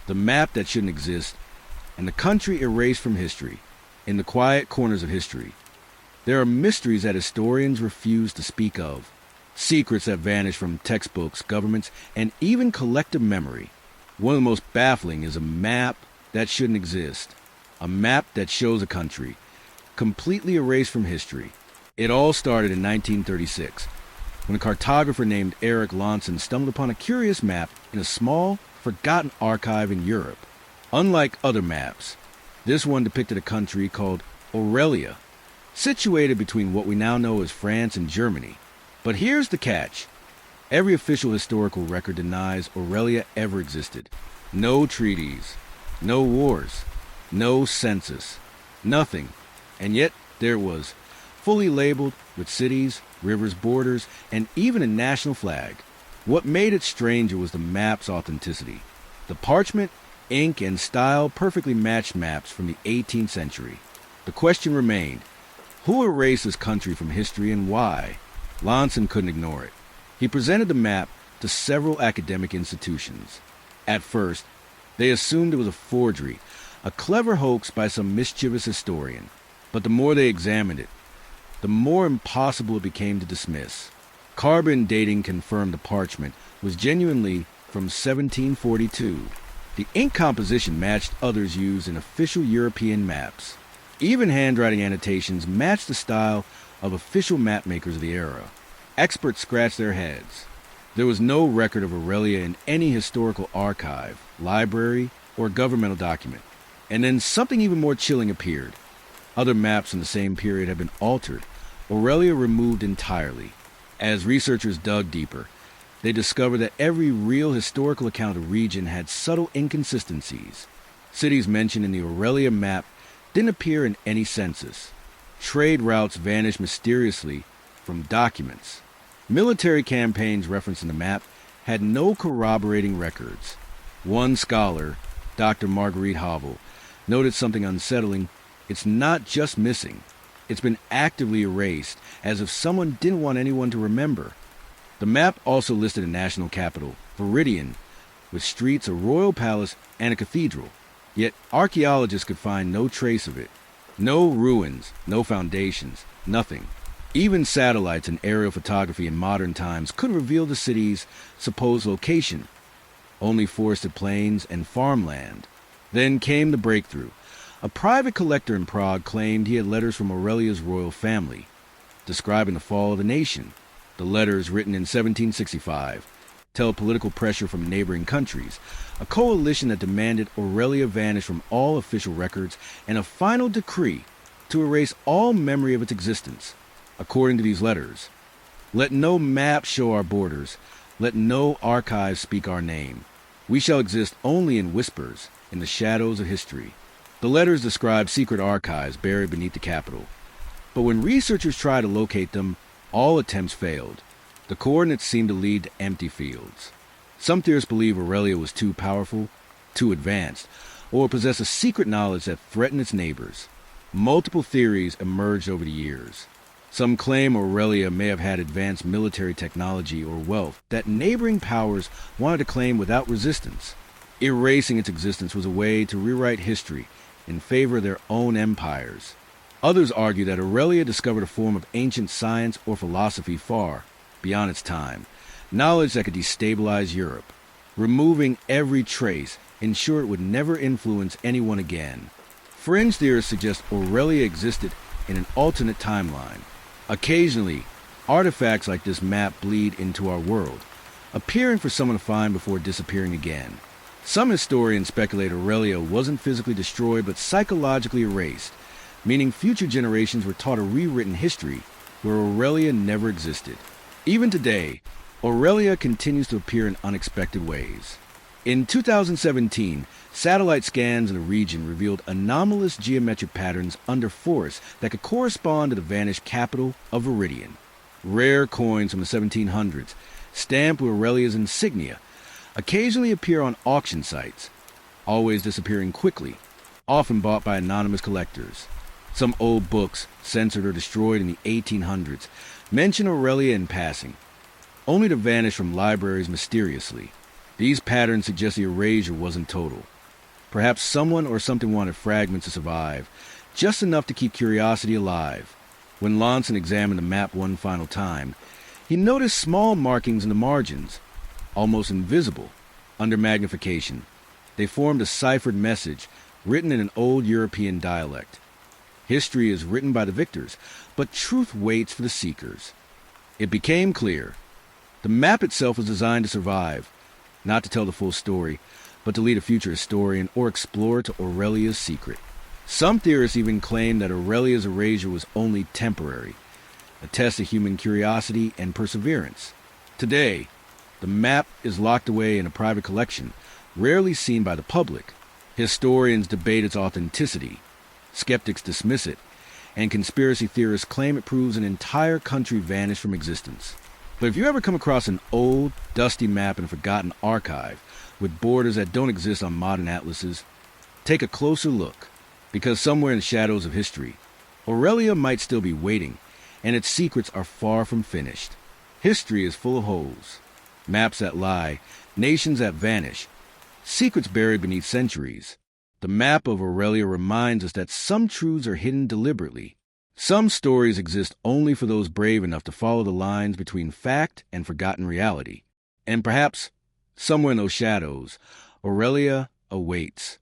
the map that shouldn't exist, and the country erased from history, in the quiet corners of history. There are mysteries that historians refuse to speak of, secrets that vanish from textbooks, governments, and even collective memory. One of the most baffling is a map that shouldn't exist, a map that shows a country, completely erased from history. It all started in 1936, when a cartographer named Eric Lonson stumbled upon a curious map in a small, forgotten archive in Europe. Unlike other maps, this one depicted a country called Aurelia, situated between what we now know as France and Germany. But here's the catch. Every official historical record denies Aurelia ever existed. No treaties, no wars, no census, nothing. And yet there it was, fully labeled with cities, rivers, borders, and even a national flag. What made it stranger was the map's authenticity. The parchment, ink, and style perfectly matched maps from the 18th century. The question remained, who erased this country from history and why? Lonson couldn't ignore it. He presented the map to several academic institutions. At first, they assumed it was a forgery, a clever hoax by some mischievous historian. But the more they examined it, the more impossible it became to dismiss. Carbon dating confirmed the parchment was genuinely from 1742. The ink composition matched others used in official European maps. Even handwriting annotations matched the style of official mapmakers of the era. Experts scratched their heads. There was no record of Aurelia in any historical archive, library, or governmental document. And then something even more chilling appeared. Other maps in the same period had been altered, Aurelia removed entirely. As researchers dug deeper, they discovered that every real historical account of the region had subtle inconsistencies. Cities mentioned in the Aurelia map didn't appear in any census. Trade routes vanished mysteriously from documents. Military campaigns referenced in the map had no corroborating records. One scholar, Dr. Marguerite Havel, noted something unsettling. It's not just missing. It's been actively erased, as if someone didn't want anyone to remember. The map also listed a national capital, Viridian, with streets, a royal palace, and a cathedral. Yet archaeologists could find no trace of it. No ruins, no foundations, nothing. Even satellites and aerial photography in modern times couldn't reveal the city's supposed location. Only forested plains and farmland. Then came the breakthrough. A private collector in Prague claimed he had letters from Aurelia's royal family, describing the fall of the nation. The letters, written in 1765, tell political pressure from neighboring countries, a coalition that demanded Aurelia vanish from all official records, and a final decree to erase all memory of its existence. According to these letters, let no map show our borders, let no archive speak our name. We shall exist only in whispers, in the shadows of history. The letters describe secret archives buried beneath the capital. But when researchers tried to locate them, all attempts failed. The coordinates seemed to lead to empty fields. Some theorists believe Aurelia was too powerful, too advanced, or possessed a secret knowledge that threatened its neighbors. Multiple theories emerged over the years. Some claim Aurelia may have had advanced military technology or wealth that neighboring powers wanted to claim without resistance. Erasing its existence was a way to rewrite history in favor of their own empires. Others argue that Aurelia discovered a form of ancient science or philosophy far beyond its time, knowledge that could destabilize Europe. Removing every trace ensured it would never influence anyone again. Fringe theorists suggest Aurelia existed in an alternate timeline. Occasionally, artifacts like this map bleed into our world, appearing for someone to find before disappearing again. Some historians speculate Aurelia wasn't physically destroyed but psychologically erased, meaning future generations were taught a rewritten history where Aurelia never existed. Even today, Aurelia continues to appear in unexpected ways. In 2017, satellite scans in the region revealed anomalous geometric patterns under forests that could correspond to the vanished capital of Viridian. Rare coins from the 1700s, stamped with Aurelia's insignia, occasionally appear on auction sites, always disappearing quickly, often bought by anonymous collectors. Some old books, censored or destroyed in the 1800s, mention Aurelia in passing, only to vanish from libraries mysteriously. These patterns suggest the erasure wasn't total. Perhaps someone or something wanted fragments to survive, just enough to keep curiosity alive. When Lonson examined the map one final time, he noticed small markings in the margins, almost invisible, under magnification. They formed a ciphered message written in an old European dialect. History is written by the victors, but truth waits for the seekers. It became clear. The map itself was designed to survive, not to tell the full story, but to lead a future historian or explorer to Aurelia's secret. Some theorists even claim that Aurelia's erasure was only temporary, a test of human curiosity and perseverance. Today, the map is locked away in a private collection, rarely seen by the public. Historians debate its authenticity, skeptics dismiss it, and conspiracy theorists claim it proves an entire country vanished from existence. But if you ever come across an old, dusty map in a forgotten archive with borders that don't exist on modern atlases, take a closer look, because somewhere in the shadows of history, Aurelia might still be waiting, and its secrets are far from finished. History is full of holes, maps that lie, nations that vanish, secrets buried beneath centuries. The map of Aurelia reminds us that some truths are hidden deliberately. Some stories exist only for those brave enough to follow the lines between fact and forgotten reality. And perhaps, somewhere in those shadows, Aurelia awaits.